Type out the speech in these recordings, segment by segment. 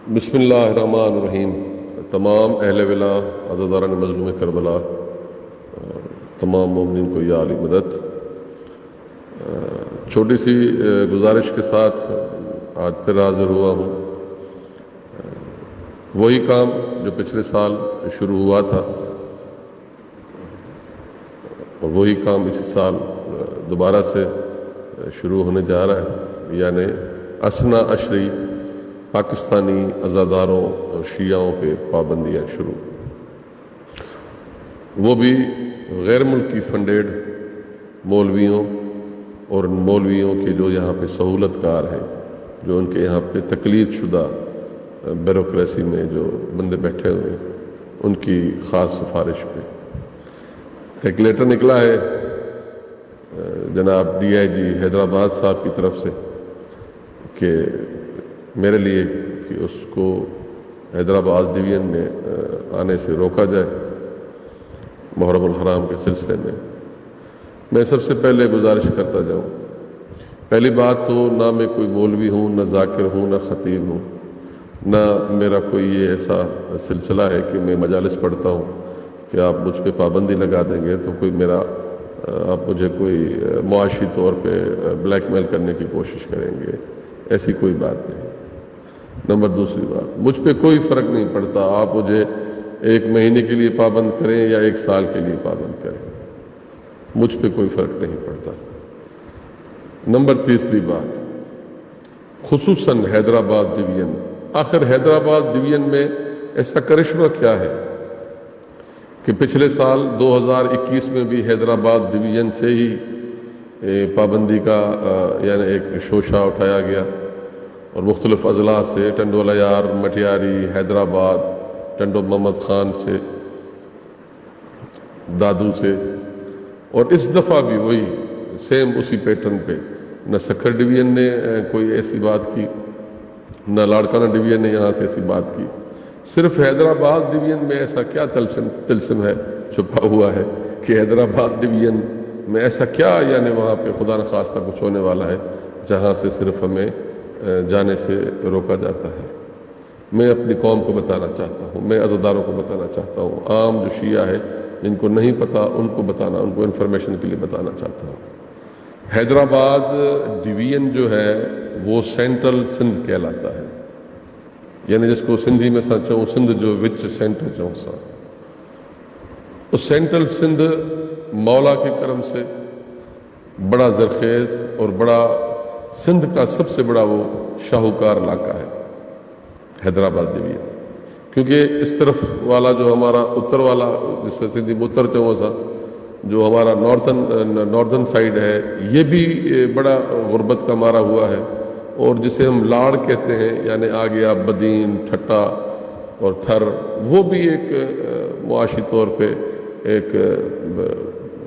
بسم اللہ الرحمن الرحیم۔ تمام اہل ولا، عزاداران مظلوم کربلا، تمام مومنین کو یا علی مدد۔ چھوٹی سی گزارش کے ساتھ آج پھر حاضر ہوا ہوں۔ وہی کام جو پچھلے سال شروع ہوا تھا اور وہی کام اسی سال دوبارہ سے شروع ہونے جا رہا ہے، یعنی اثنا عشری پاکستانی عزاداروں اور شیعوں پہ پابندیاں شروع، وہ بھی غیر ملکی فنڈیڈ مولویوں اور مولویوں کے جو یہاں پہ سہولت کار ہیں، جو ان کے یہاں پہ تقلید شدہ بیوروکریسی میں جو بندے بیٹھے ہوئے ہیں، ان کی خاص سفارش پہ ایک لیٹر نکلا ہے جناب DIG حیدرآباد صاحب کی طرف سے کہ میرے لیے کہ اس کو حیدرآباد ڈویژن میں آنے سے روکا جائے محرم الحرام کے سلسلے میں۔ میں سب سے پہلے گزارش کرتا جاؤں، پہلی بات تو نہ میں کوئی مولوی ہوں، نہ ذاکر ہوں، نہ خطیب ہوں، نہ میرا کوئی یہ ایسا سلسلہ ہے کہ میں مجالس پڑھتا ہوں کہ آپ مجھ پہ پابندی لگا دیں گے تو کوئی میرا آپ مجھے کوئی معاشی طور پہ بلیک میل کرنے کی کوشش کریں گے، ایسی کوئی بات نہیں۔ نمبر دوسری بات، مجھ پہ کوئی فرق نہیں پڑتا آپ مجھے 1 مہینے کے لیے پابند کریں یا 1 سال کے لیے پابند کریں، مجھ پہ کوئی فرق نہیں پڑتا۔ نمبر تیسری بات، خصوصاً حیدرآباد ڈویژن، آخر حیدرآباد ڈویژن میں ایسا کرشمہ کیا ہے کہ پچھلے سال 2021 میں بھی حیدرآباد ڈویژن سے ہی پابندی کا یعنی ایک شوشہ اٹھایا گیا اور مختلف اضلاع سے، ٹنڈو لیار، مٹیاری، حیدرآباد، ٹنڈو محمد خان سے، دادو سے، اور اس دفعہ بھی وہی سیم اسی پیٹرن پہ، نہ سکھر ڈویژن نے کوئی ایسی بات کی، نہ لاڑکانہ ڈویژن نے یہاں سے ایسی بات کی، صرف حیدرآباد ڈویژن میں ایسا کیا تلسم ہے چھپا ہوا ہے کہ حیدرآباد ڈویژن میں ایسا کیا یعنی وہاں پہ خدا نخواستہ کچھ ہونے والا ہے جہاں سے صرف ہمیں جانے سے روکا جاتا ہے۔ میں اپنی قوم کو بتانا چاہتا ہوں، میں عزاداروں کو بتانا چاہتا ہوں، عام جو شیعہ ہے جن کو نہیں پتہ ان کو بتانا، ان کو انفارمیشن کے لیے بتانا چاہتا ہوں۔ حیدرآباد ڈویژن جو ہے وہ سینٹرل سندھ کہلاتا ہے، یعنی جس کو سندھی میں سچوں سندھ جو وچ سینٹر چوں سا، اس سینٹرل سندھ مولا کے کرم سے بڑا زرخیز اور بڑا سندھ کا سب سے بڑا وہ شاہوکار علاقہ ہے حیدرآباد ڈویژن، کیونکہ اس طرف والا جو ہمارا اتر والا جس کا سندھی میں اتر چوں سا جو ہمارا ناردن سائیڈ ہے، یہ بھی بڑا غربت کا مارا ہوا ہے، اور جسے ہم لاڑ کہتے ہیں یعنی آ گیا بدین، ٹھٹا اور تھر، وہ بھی ایک معاشی طور پہ ایک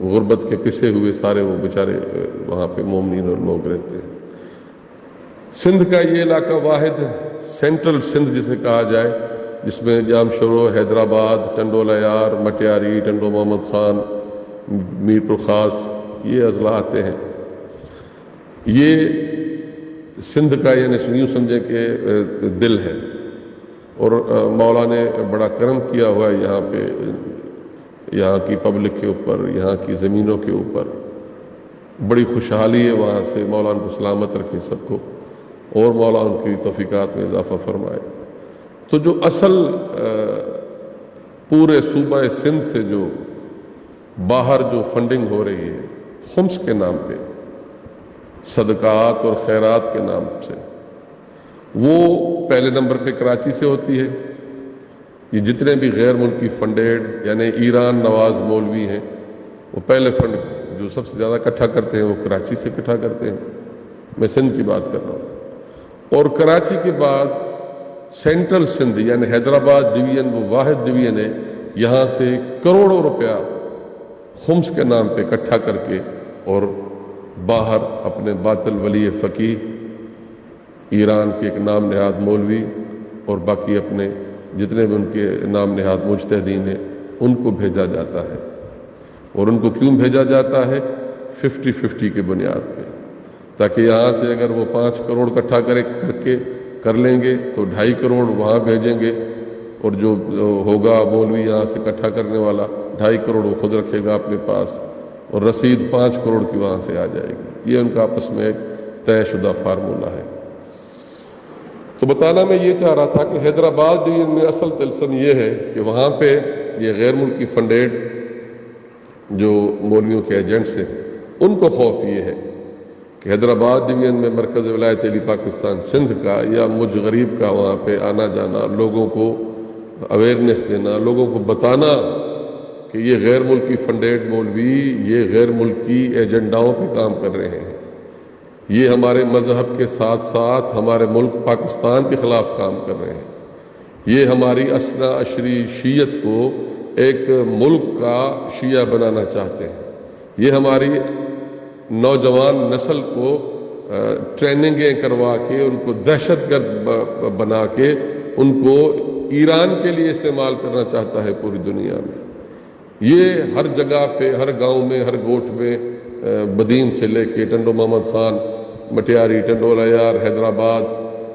غربت کے پسے ہوئے سارے وہ بیچارے وہاں پہ مومنین اور لوگ رہتے ہیں۔ سندھ کا یہ علاقہ واحد سینٹرل سندھ جسے کہا جائے، جس میں جام شروع، حیدرآباد، ٹنڈو لیار، مٹیاری، ٹنڈو محمد خان، میر پور خاص، یہ اضلاع آتے ہیں۔ یہ سندھ کا یعنی یوں سمجھیں کہ دل ہے، اور مولا نے بڑا کرم کیا ہوا ہے یہاں پہ، یہاں کی پبلک کے اوپر، یہاں کی زمینوں کے اوپر بڑی خوشحالی ہے وہاں سے۔ مولا ان کو سلامت رکھے سب کو، اور مولا ان کی توفیقات میں اضافہ فرمائے۔ تو جو اصل پورے صوبہ سندھ سے جو باہر جو فنڈنگ ہو رہی ہے خمس کے نام پہ، صدقات اور خیرات کے نام سے، وہ پہلے نمبر پہ کراچی سے ہوتی ہے۔ یہ جتنے بھی غیر ملکی فنڈیڈ یعنی ایران نواز مولوی ہیں، وہ پہلے فنڈ جو سب سے زیادہ اکٹھا کرتے ہیں وہ کراچی سے اکٹھا کرتے ہیں، میں سندھ کی بات کر رہا ہوں۔ اور کراچی کے بعد سینٹرل سندھ یعنی حیدرآباد ڈویژن وہ واحد ڈویژن ہے، یہاں سے کروڑوں روپیہ خمس کے نام پہ اکٹھا کر کے اور باہر اپنے باطل ولی فقیہ، ایران کے ایک نام نہاد مولوی اور باقی اپنے جتنے بھی ان کے نام نہاد مجتہدین ہیں ان کو بھیجا جاتا ہے۔ اور ان کو کیوں بھیجا جاتا ہے؟ 50-50 کی بنیاد پہ، تاکہ یہاں سے اگر وہ 5 کروڑ اکٹھا کر کے کر لیں گے تو 2.5 کروڑ وہاں بھیجیں گے، اور جو ہوگا مولوی یہاں سے اکٹھا کرنے والا 2.5 کروڑ وہ خود رکھے گا اپنے پاس، اور رسید 5 کروڑ کی وہاں سے آ جائے گی۔ یہ ان کا آپس میں ایک طے شدہ فارمولہ ہے۔ تو بتانا میں یہ چاہ رہا تھا کہ حیدرآباد ڈویژن میں اصل طلسم یہ ہے کہ وہاں پہ یہ غیر ملکی فنڈیڈ جو مولویوں کے ایجنٹس ہیں ان کو خوف یہ ہے کہ حیدرآباد ڈویژن میں مرکز ولایت علی پاکستان سندھ کا یا مجھ غریب کا وہاں پہ آنا جانا، لوگوں کو اویئرنیس دینا، لوگوں کو بتانا کہ یہ غیر ملکی فنڈیڈ مولوی یہ غیر ملکی ایجنڈاؤں پہ کام کر رہے ہیں، یہ ہمارے مذہب کے ساتھ ساتھ ہمارے ملک پاکستان کے خلاف کام کر رہے ہیں، یہ ہماری اثنا عشری شیعت کو ایک ملک کا شیعہ بنانا چاہتے ہیں، یہ ہماری نوجوان نسل کو ٹریننگیں کروا کے ان کو دہشت گرد بنا کے ان کو ایران کے لیے استعمال کرنا چاہتا ہے پوری دنیا میں۔ یہ ہر جگہ پہ، ہر گاؤں میں، ہر گوٹھ میں، بدین سے لے کے ٹنڈو محمد خان، مٹیاری، ٹنڈو عیار، حیدرآباد،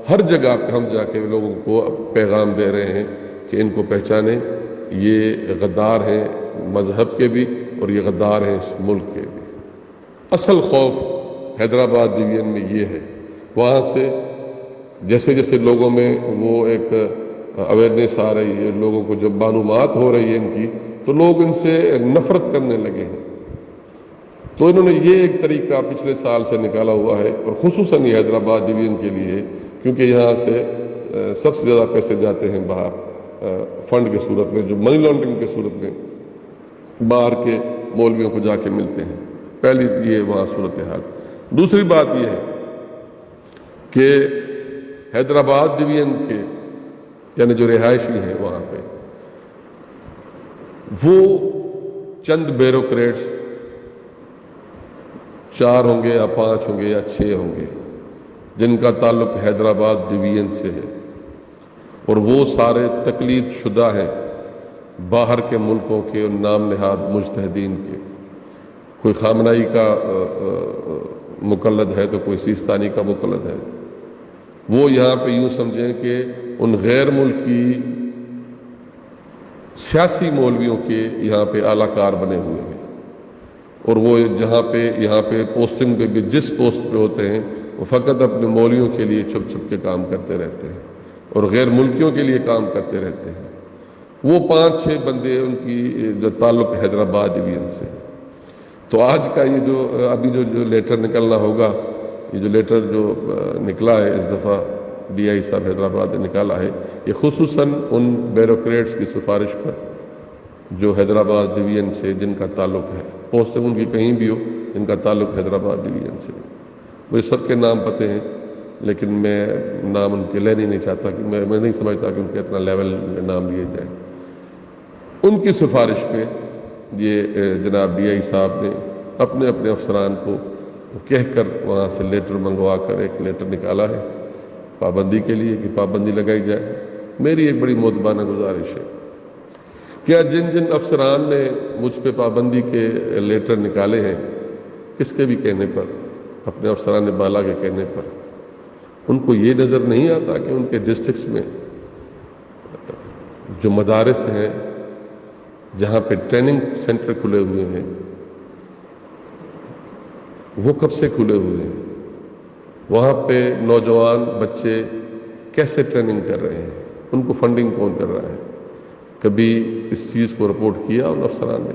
ہر جگہ پہ ہم جا کے لوگوں کو پیغام دے رہے ہیں کہ ان کو پہچانیں، یہ غدار ہیں مذہب کے بھی اور یہ غدار ہیں اس ملک کے بھی۔ اصل خوف حیدرآباد ڈویژن میں یہ ہے۔ وہاں سے جیسے جیسے لوگوں میں وہ ایک اویئرنیس آ رہی ہے، لوگوں کو جب معلومات ہو رہی ہے ان کی، تو لوگ ان سے نفرت کرنے لگے ہیں۔ تو انہوں نے یہ ایک طریقہ پچھلے سال سے نکالا ہوا ہے، اور خصوصاً یہ حیدرآباد ڈویژن کے لیے، کیونکہ یہاں سے سب سے زیادہ پیسے جاتے ہیں باہر فنڈ کی صورت میں، جو منی لانڈرنگ کی صورت میں باہر کے مولویوں کو جا کے ملتے ہیں۔ پہلی یہ وہاں صورتحال۔ دوسری بات یہ ہے کہ حیدرآباد ڈویژن کے یعنی جو رہائشی ہیں وہاں پہ، وہ چند بیوروکریٹس 4 ہوں گے یا 5 ہوں گے یا 6 ہوں گے جن کا تعلق حیدرآباد ڈویژن سے ہے، اور وہ سارے تقلید شدہ ہیں باہر کے ملکوں کے نام نہاد مجتہدین کے۔ کوئی خامنائی کا مقلد ہے تو کوئی سیستانی کا مقلد ہے۔ وہ یہاں پہ یوں سمجھیں کہ ان غیر ملکی سیاسی مولویوں کے یہاں پہ اعلیٰ کار بنے ہوئے ہیں، اور وہ یہاں پہ پوسٹنگ پہ بھی جس پوسٹ پہ ہوتے ہیں وہ فقط اپنے مولویوں کے لیے چھپ چھپ کے کام کرتے رہتے ہیں اور غیر ملکیوں کے لیے کام کرتے رہتے ہیں۔ وہ 5-6 بندے ان کی جو تعلق حیدرآباد ڈویژن سے۔ تو آج کا یہ جو ابھی جو لیٹر نکلنا ہوگا، یہ جو لیٹر جو نکلا ہے اس دفعہ ڈی آئی صاحب حیدرآباد نے نکالا ہے، یہ خصوصاً ان بیوروکریٹس کی سفارش پر جو حیدرآباد ڈویژن سے جن کا تعلق ہے، پوسٹنگ ان کی کہیں بھی ہو، ان کا تعلق حیدرآباد ڈویژن سے۔ وہ سب کے نام پتے ہیں، لیکن میں نام ان کے لینے نہیں چاہتا، کہ میں نہیں سمجھتا کہ ان کے اتنا لیول میں نام لیے جائیں۔ ان کی سفارش پہ یہ جناب ڈی آئی صاحب نے اپنے اپنے افسران کو کہہ کر وہاں سے لیٹر منگوا کر ایک لیٹر نکالا ہے پابندی کے لیے، کہ پابندی لگائی جائے۔ میری ایک بڑی مؤدبانہ گزارش ہے، کیا جن جن افسران نے مجھ پہ پابندی کے لیٹر نکالے ہیں، کس کے بھی کہنے پر، اپنے افسران بالا کے کہنے پر، ان کو یہ نظر نہیں آتا کہ ان کے ڈسٹرکٹس میں جو مدارس ہیں، جہاں پہ ٹریننگ سینٹر کھلے ہوئے ہیں، وہ کب سے کھلے ہوئے ہیں؟ وہاں پہ نوجوان بچے کیسے ٹریننگ کر رہے ہیں؟ ان کو فنڈنگ کون کر رہا ہے؟ کبھی اس چیز کو رپورٹ کیا ان افسران نے؟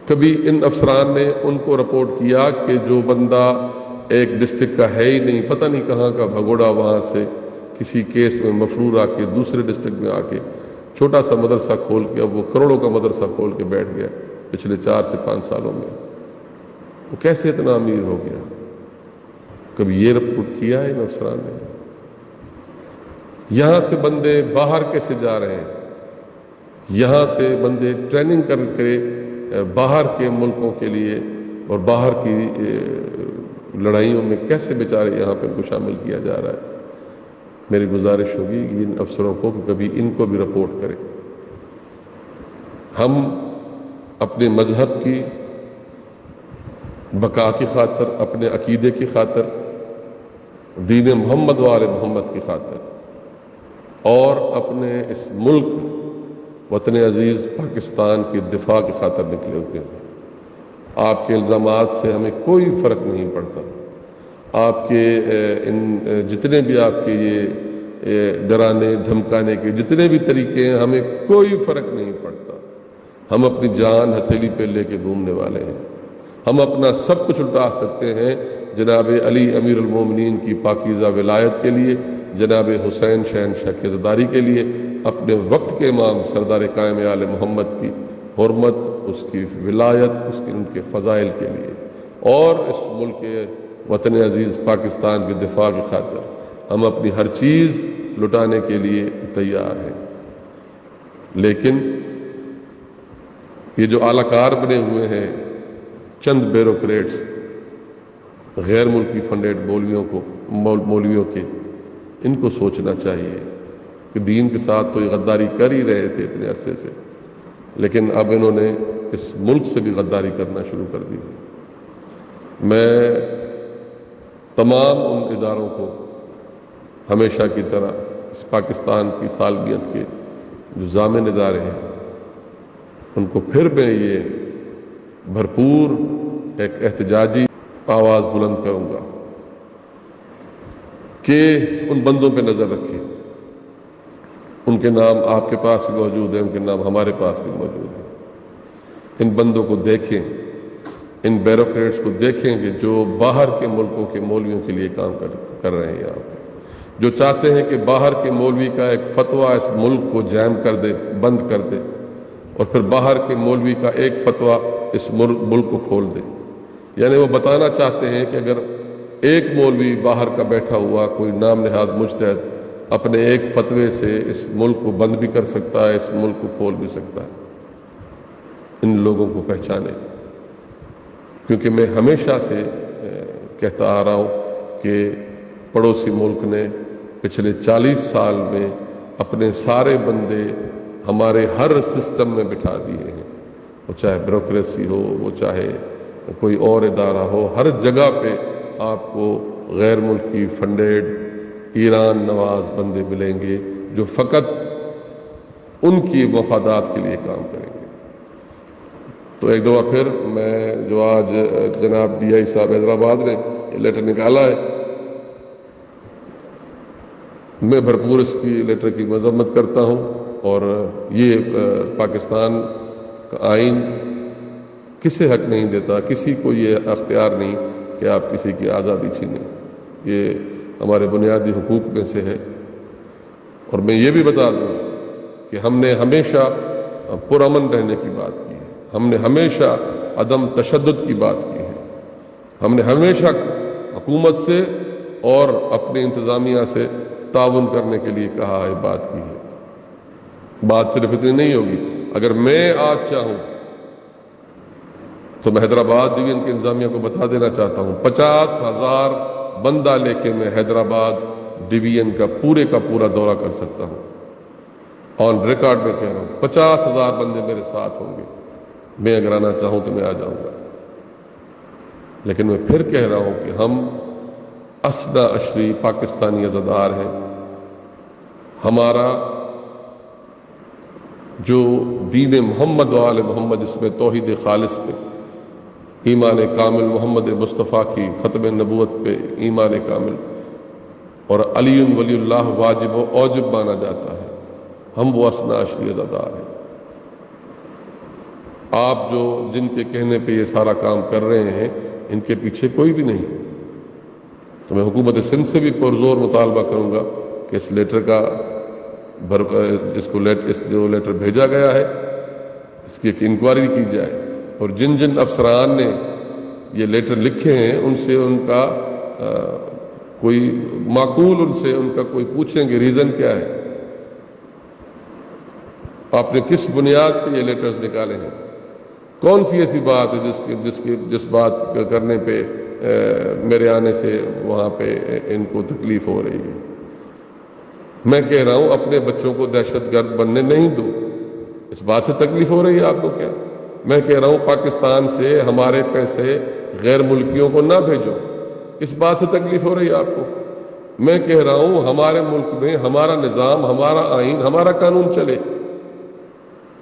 کبھی ان افسران نے ان کو رپورٹ کیا کہ جو بندہ ایک ڈسٹرکٹ کا ہے ہی نہیں، پتہ نہیں کہاں کا بھگوڑا، وہاں سے کسی کیس میں مفرور آ کے دوسرے ڈسٹرکٹ میں آ کے چھوٹا سا مدرسہ کھول کے اب وہ کروڑوں کا مدرسہ کھول کے بیٹھ گیا پچھلے 4 سے 5 سالوں میں، وہ کیسے اتنا امیر ہو گیا؟ کبھی یہ رپورٹ کیا ہے ان افسران نے؟ یہاں سے بندے باہر کیسے جا رہے ہیں؟ یہاں سے بندے ٹریننگ کر کے باہر کے ملکوں کے لیے اور باہر کی لڑائیوں میں کیسے بیچارے یہاں پہ ان کو شامل کیا جا رہا ہے؟ میری گزارش ہوگی کہ ان افسروں کو کہ کبھی ان کو بھی رپورٹ کریں۔ ہم اپنے مذہب کی بقا کی خاطر، اپنے عقیدے کی خاطر دین محمد و آل محمد کی خاطر اور اپنے اس ملک وطن عزیز پاکستان کی دفاع کی خاطر نکلے ہوئے ہیں۔ آپ کے الزامات سے ہمیں کوئی فرق نہیں پڑتا، آپ کے جتنے بھی آپ کے یہ ڈرانے دھمکانے کے جتنے بھی طریقے ہیں ہمیں کوئی فرق نہیں پڑتا۔ ہم اپنی جان ہتھیلی پہ لے کے گھومنے والے ہیں، ہم اپنا سب کچھ لٹا سکتے ہیں جناب علی امیر المومنین کی پاکیزہ ولایت کے لیے، جناب حسین شہنشاہ کی عزاداری کے لیے، اپنے وقت کے امام سردار قائم آل محمد کی حرمت، اس کی ولایت، ان کے فضائل کے لیے، اور اس ملک وطن عزیز پاکستان کی دفاع کی خاطر ہم اپنی ہر چیز لٹانے کے لیے تیار ہیں۔ لیکن یہ جو اعلی کار بنے ہوئے ہیں چند بیوروکریٹس، غیر ملکی فنڈیڈ مولویوں کے، ان کو سوچنا چاہیے کہ دین کے ساتھ تو یہ غداری کر ہی رہے تھے اتنے عرصے سے، لیکن اب انہوں نے اس ملک سے بھی غداری کرنا شروع کر دی۔ میں تمام ان اداروں کو ہمیشہ کی طرح اس پاکستان کی سالمیت کے جو ضامن ادارے ہیں ان کو پھر میں یہ بھرپور ایک احتجاجی آواز بلند کروں گا کہ ان بندوں پہ نظر رکھیں، ان کے نام آپ کے پاس بھی موجود ہیں، ان کے نام ہمارے پاس بھی موجود ہیں۔ ان بندوں کو دیکھیں، ان بیوروکریٹس کو دیکھیں کہ جو باہر کے ملکوں کے مولویوں کے لیے کام کر رہے ہیں یہاں پہ، جو چاہتے ہیں کہ باہر کے مولوی کا ایک فتویٰ اس ملک کو جیم کر دے، بند کر دے، اور پھر باہر کے مولوی کا ایک فتویٰ اس ملک کو کھول دے۔ یعنی وہ بتانا چاہتے ہیں کہ اگر ایک مولوی باہر کا بیٹھا ہوا کوئی نام نہاد مجتہد اپنے ایک فتوے سے اس ملک کو بند بھی کر سکتا ہے، اس ملک کو کھول بھی سکتا ہے۔ ان لوگوں کو پہچانے، کیونکہ میں ہمیشہ سے کہتا آ رہا ہوں کہ پڑوسی ملک نے پچھلے 40 سال میں اپنے سارے بندے ہمارے ہر سسٹم میں بٹھا دیے ہیں، وہ چاہے بیوروکریسی ہو، وہ چاہے کوئی اور ادارہ ہو، ہر جگہ پہ آپ کو غیر ملکی فنڈیڈ ایران نواز بندے ملیں گے جو فقط ان کی مفادات کے لیے کام کریں گے۔ تو ایک دفعہ پھر میں جو آج جناب ڈی آئی صاحب حیدرآباد نے یہ لیٹر نکالا ہے، میں بھرپور اس کی لیٹر کی مذمت کرتا ہوں، اور یہ پاکستان کا آئین کسے حق نہیں دیتا، کسی کو یہ اختیار نہیں کہ آپ کسی کی آزادی چھینیں، یہ ہمارے بنیادی حقوق میں سے ہے۔ اور میں یہ بھی بتا دوں کہ ہم نے ہمیشہ پرامن رہنے کی بات کی ہے، ہم نے ہمیشہ عدم تشدد کی بات کی ہے، ہم نے ہمیشہ حکومت سے اور اپنی انتظامیہ سے تعاون کرنے کے لیے کہا ہے، بات کی ہے۔ بات صرف اتنی نہیں ہوگی، اگر میں آج چاہوں تو میں حیدرآباد ڈویژن کے انتظامیہ کو بتا دینا چاہتا ہوں 50,000 بندہ لے کے میں حیدرآباد ڈویژن کا پورا دورہ کر سکتا ہوں، آن ریکارڈ میں کہہ رہا ہوں 50,000 بندے میرے ساتھ ہوں گے، میں اگر آنا چاہوں تو میں آ جاؤں گا۔ لیکن میں پھر کہہ رہا ہوں کہ ہم اسنا اشری پاکستانی عزادار ہیں، ہمارا جو دین محمد و آل محمد، اس میں توحید خالص پہ ایمان کامل، محمد مصطفیٰ کی ختم نبوت پہ ایمان کامل، اور علی ولی اللہ واجب و اوجب مانا جاتا ہے، ہم وہ اسنا اشری عزادار ہیں۔ آپ جو جن کے کہنے پہ یہ سارا کام کر رہے ہیں ان کے پیچھے کوئی بھی نہیں، تو میں حکومت سندھ سے بھی پرزور مطالبہ کروں گا کہ اس لیٹر کا اس جو لیٹر بھیجا گیا ہے اس کی ایک انکوائری کی جائے، اور جن جن افسران نے یہ لیٹر لکھے ہیں ان سے ان کا کوئی معقول ان سے ان کا کوئی پوچھیں کہ ریزن کیا ہے، آپ نے کس بنیاد پہ یہ لیٹرز نکالے ہیں، کون سی ایسی بات ہے جس بات کرنے پہ میرے آنے سے وہاں پہ ان کو تکلیف ہو رہی ہے۔ میں کہہ رہا ہوں اپنے بچوں کو دہشت گرد بننے نہیں دو، اس بات سے تکلیف ہو رہی ہے آپ کو کیا؟ میں کہہ رہا ہوں پاکستان سے ہمارے پیسے غیر ملکیوں کو نہ بھیجو، اس بات سے تکلیف ہو رہی ہے آپ کو؟ میں کہہ رہا ہوں ہمارے ملک میں ہمارا نظام، ہمارا آئین، ہمارا قانون چلے.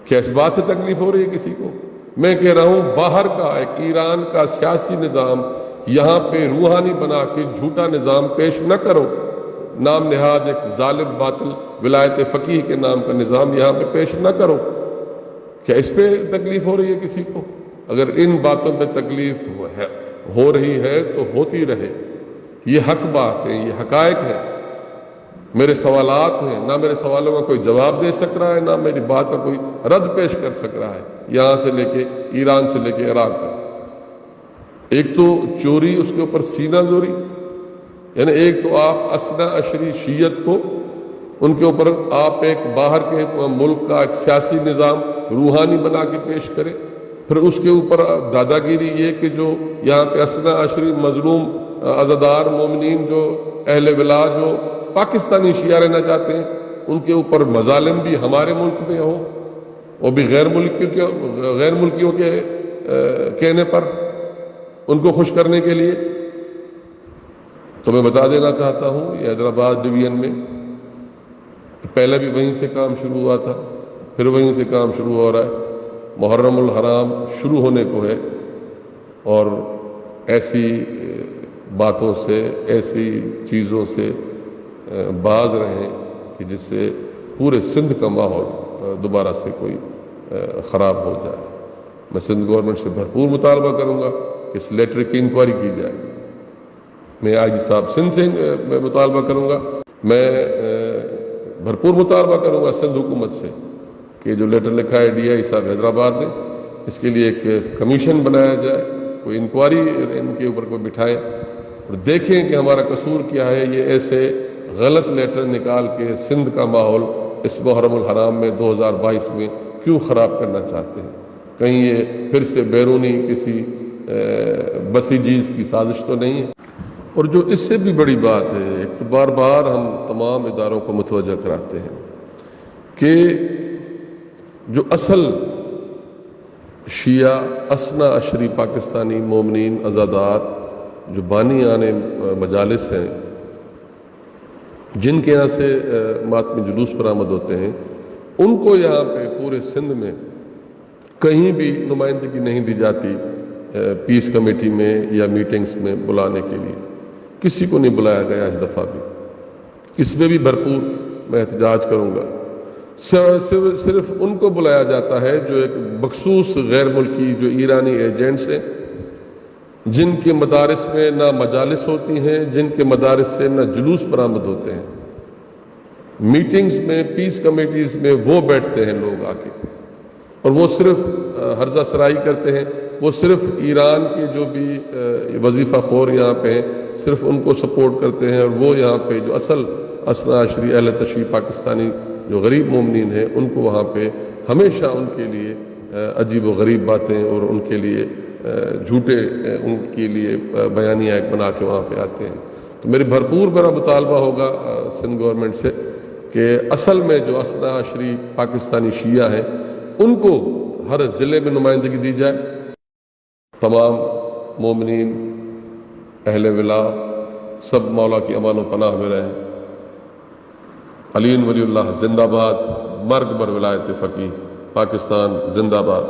کیا اس بات سے تکلیف ہو رہی ہے کسی کو؟ میں کہہ رہا ہوں باہر کا ایک ایران کا سیاسی نظام یہاں پہ روحانی بنا کے جھوٹا نظام پیش نہ کرو. نام نہاد ایک ظالم باطل ولایت فقیہ کے نام کا نظام یہاں پہ پیش نہ کرو. کیا اس پہ تکلیف ہو رہی ہے کسی کو؟ اگر ان باتوں پہ تکلیف ہو رہی ہے تو ہوتی رہے. یہ حق بات ہے، یہ حقائق ہے. میرے سوالات ہیں، نہ میرے سوالوں کا کوئی جواب دے سک رہا ہے، نہ میری بات کا کوئی رد پیش کر سک رہا ہے. یہاں سے لے کے ایران سے لے کے عراق تک، ایک تو چوری، اس کے اوپر سینہ زوری. یعنی ایک تو آپ اثنا عشری شیعت کو، ان کے اوپر آپ ایک باہر کے ملک کا ایک سیاسی نظام روحانی بنا کے پیش کریں. پھر اس کے اوپر دادا گیری یہ کہ جو یہاں پہ اثنا عشری مظلوم عزادار مومنین جو اہل ولا جو پاکستانی شیعہ رہنا چاہتے ہیں، ان کے اوپر مظالم بھی ہمارے ملک میں ہوں، وہ بھی غیر ملکیوں کے کہنے پر، ان کو خوش کرنے کے لیے. تو میں بتا دینا چاہتا ہوں یہ حیدرآباد ڈویژن میں پہلے بھی وہیں سے کام شروع ہوا تھا، پھر وہیں سے کام شروع ہو رہا ہے. محرم الحرام شروع ہونے کو ہے، اور ایسی باتوں سے، ایسی چیزوں سے باز رہیں کہ جس سے پورے سندھ کا ماحول دوبارہ سے کوئی خراب ہو جائے. میں سندھ گورنمنٹ سے بھرپور مطالبہ کروں گا کہ اس لیٹر کی انکوائری کی جائے. میں آئی جی صاحب سندھ سے میں مطالبہ کروں گا، میں بھرپور مطالبہ کروں گا سندھ حکومت سے کہ جو لیٹر لکھا ہے ڈی آئی صاحب حیدرآباد نے، اس کے لیے ایک کمیشن بنایا جائے، کوئی انکوائری ان کے اوپر کوئی بٹھائے اور دیکھیں کہ ہمارا قصور کیا ہے. یہ ایسے غلط لیٹر نکال کے سندھ کا ماحول اس محرم الحرام میں 2022 میں کیوں خراب کرنا چاہتے ہیں؟ کہیں یہ پھر سے بیرونی کسی بسیجیز کی سازش تو نہیں ہے؟ اور جو اس سے بھی بڑی بات ہے، ایک تو بار بار ہم تمام اداروں کو متوجہ کراتے ہیں کہ جو اصل شیعہ اثنا عشری پاکستانی مومنین عزادار جو بانی آنے مجالس ہیں، جن کے یہاں سے ماتمی جلوس برآمد ہوتے ہیں، ان کو یہاں پہ پورے سندھ میں کہیں بھی نمائندگی نہیں دی جاتی پیس کمیٹی میں یا میٹنگز میں بلانے کے لیے. کسی کو نہیں بلایا گیا اس دفعہ بھی. اس میں بھی بھرپور میں احتجاج کروں گا. صرف ان کو بلایا جاتا ہے جو ایک مخصوص غیر ملکی جو ایرانی ایجنٹس ہیں، جن کے مدارس میں نہ مجالس ہوتی ہیں، جن کے مدارس سے نہ جلوس برآمد ہوتے ہیں. میٹنگز میں، پیس کمیٹیز میں وہ بیٹھتے ہیں لوگ آ کے، اور وہ صرف ہرزہ سرائی کرتے ہیں. وہ صرف ایران کے جو بھی وظیفہ خور یہاں پہ ہیں، صرف ان کو سپورٹ کرتے ہیں. اور وہ یہاں پہ جو اصل اثنا عشری اہل تشیع پاکستانی جو غریب مومنین ہیں، ان کو وہاں پہ ہمیشہ ان کے لیے عجیب و غریب باتیں اور ان کے لیے جھوٹے ان کے لیے بیانیہ ایک بنا کے وہاں پہ آتے ہیں. تو میرا مطالبہ ہوگا سندھ گورنمنٹ سے کہ اصل میں جو اثنا عشری پاکستانی شیعہ ہیں، ان کو ہر ضلع میں نمائندگی دی جائے. تمام مومنین اہل ولا سب مولا کی امان و پناہ میں رہیں. علی ولی اللہ زندہ باد. مرگ بر ولایت فقیہ. پاکستان زندہ باد.